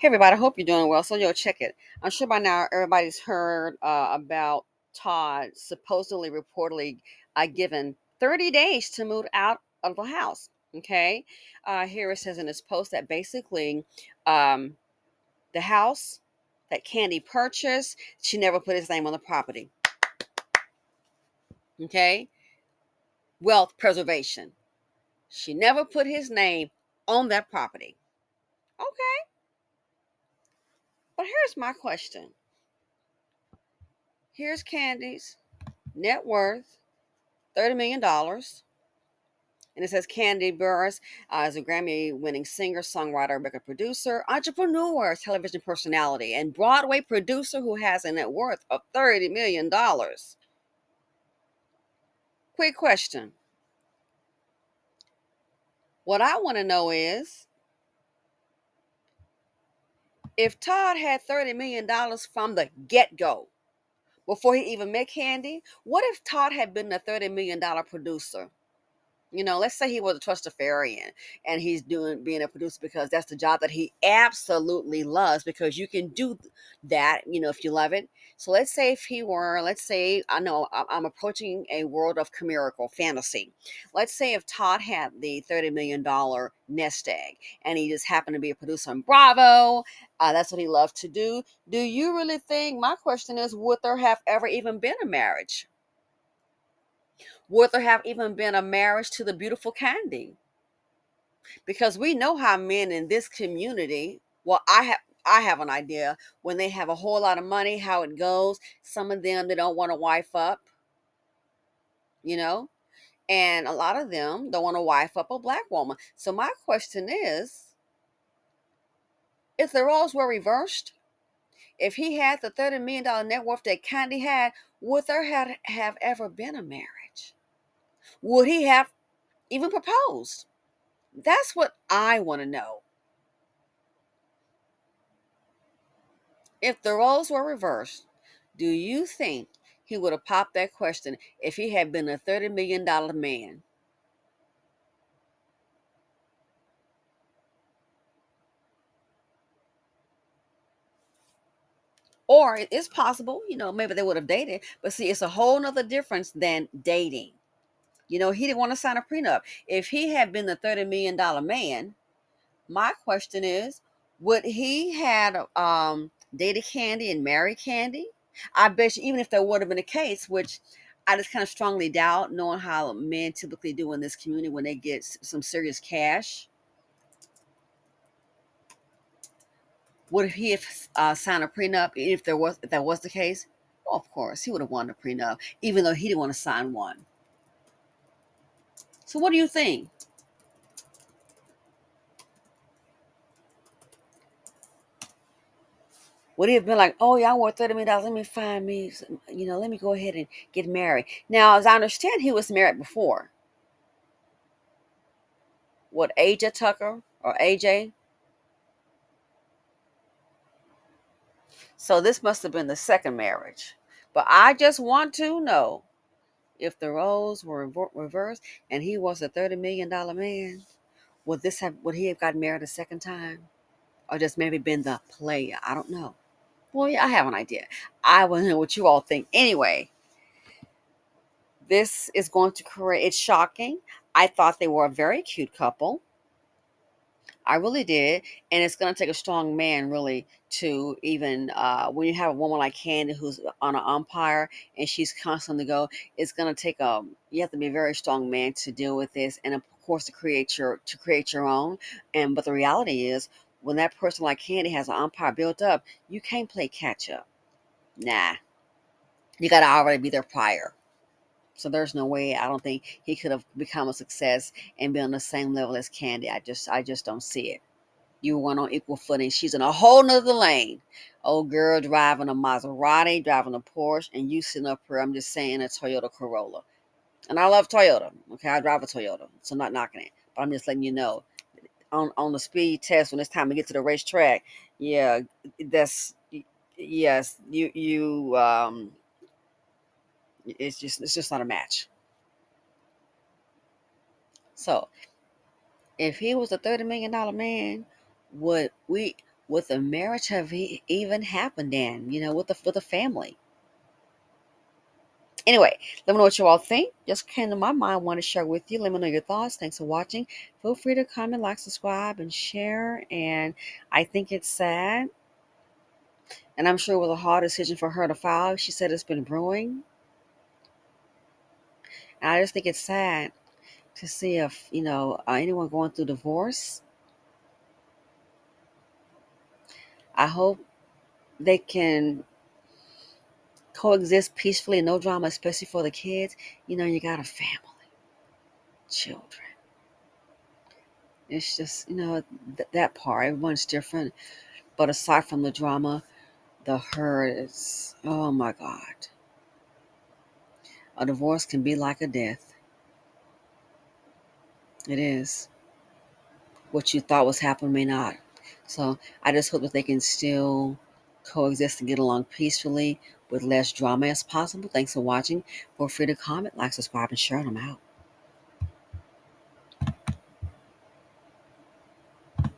Hey everybody, I hope you're doing well. So check it. I'm sure by now everybody's heard about Todd supposedly, reportedly, given 30 days to move out of the house. Okay, here it says in this post that basically um, the house that Kandi purchased, she never put his name on the property. Okay, wealth preservation. She never put his name on that property. Okay, but here's my question. Here's Kandi's net worth. $30 million. And it says Kandi Burruss is a Grammy winning singer, songwriter, record producer, entrepreneur, television personality, and Broadway producer who has a net worth of $30 million. Quick question. What I want to know is if Todd had $30 million from the get go, before he even met Kandi, what if Todd had been a $30 million producer? Let's say he was a trustafarian and he's being a producer because that's the job that he absolutely loves, because you can do that, if you love it. So let's say if he were, let's say, I know I'm approaching a world of chimerical fantasy. Let's say if Todd had the $30 million nest egg and he just happened to be a producer on Bravo, that's what he loved to do. Do you really think, my question is, would there have ever even been a marriage? Would there have even been a marriage to the beautiful Kandi? Because we know how men in this community, well, I have an idea when they have a whole lot of money, how it goes. Some of them, they don't want to wife up, you know, and a lot of them don't want to wife up a black woman. So my question is, if the roles were reversed, if he had the $30 million net worth that Kandi had, would there have ever been a marriage? Would he have even proposed? That's what I want to know. If the roles were reversed, do you think he would have popped that question if he had been a $30 million man? Or it's possible, maybe they would have dated. But see, it's a whole nother difference than dating. He didn't want to sign a prenup. If he had been the $30 million man, my question is, would he had dated Kandi and married Kandi? I bet you, even if there would have been a case, which I just kind of strongly doubt, knowing how men typically do in this community when they get some serious cash. Would he have signed a prenup if that was the case? Well, of course, he would have wanted a prenup, even though he didn't want to sign one. So, what do you think? Would he have been like, "Oh yeah, I want $30 million. Let me find me, let me go ahead and get married"? Now, as I understand, he was married before. What, AJ Tucker or AJ? So this must have been the second marriage. But I just want to know, if the roles were reversed and he was a $30 million man, would he have gotten married a second time, or just maybe been the player? I don't know. Well, yeah, I have an idea. I want to know what you all think. Anyway, this is going to create. It's shocking. I thought they were a very cute couple. I really did. And it's going to take a strong man, really, to even, when you have a woman like Candy who's on an umpire and she's constantly go, it's going to take you have to be a very strong man to deal with this. And of course, to create your own. But the reality is, when that person like Candy has an umpire built up, you can't play catch up. Nah, you got to already be there prior. So there's no way, I don't think he could have become a success and be on the same level as Candy. I just don't see it. You went on equal footing. She's in a whole nother lane. Old girl driving a Maserati, driving a Porsche, and you sitting up here, I'm just saying, a Toyota Corolla. And I love Toyota. Okay, I drive a Toyota, so I'm not knocking it. But I'm just letting you know, on the speed test, when it's time to get to the racetrack, yeah, that's, yes, it's just not a match. So if he was a $30 million man, would we? would the marriage have even happened then, with the family? Anyway, let me know what you all think. Just came to my mind, I want to share with you. Let me know your thoughts. Thanks for watching. Feel free to comment, like, subscribe, and share. And I think it's sad. And I'm sure it was a hard decision for her to file. She said it's been brewing. And I just think it's sad to see if, anyone going through divorce. I hope they can coexist peacefully and no drama, especially for the kids. You got a family, children. It's just, that part. Everyone's different. But aside from the drama, the hurt is, oh my God. A divorce can be like a death. It is. What you thought was happening may not. So I just hope that they can still coexist and get along peacefully with less drama as possible. Thanks for watching. Feel free to comment, like, subscribe, and share them out.